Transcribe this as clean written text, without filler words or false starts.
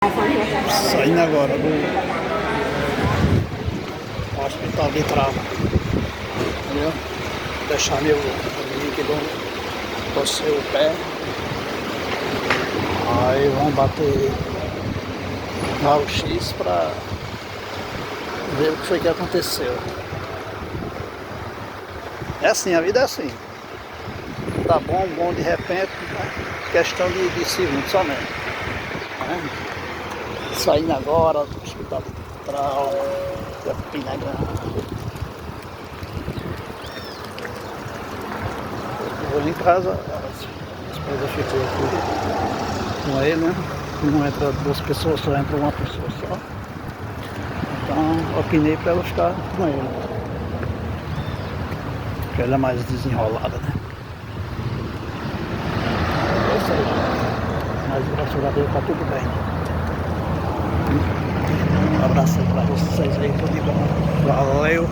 Saindo agora do hospital de trauma, entendeu? Deixar meu amigo que torceu o pé. Aí vamos bater no X pra ver o que foi que aconteceu. É assim, a vida é assim. Tá bom, bom de repente, questão de segundos somente. Né? Saindo agora do hospital de trauma, da Campina Grande. Vou em casa, a esposa ficou aqui com ele, né? Não entra duas pessoas, só entra uma pessoa só. Então opinei para ela ficar com ele. Porque ela é mais desenrolada, né? É isso aí. Mas graças a Deus tá tudo bem. Um abraço aí pra vocês aí, tudo de bom. Valeu!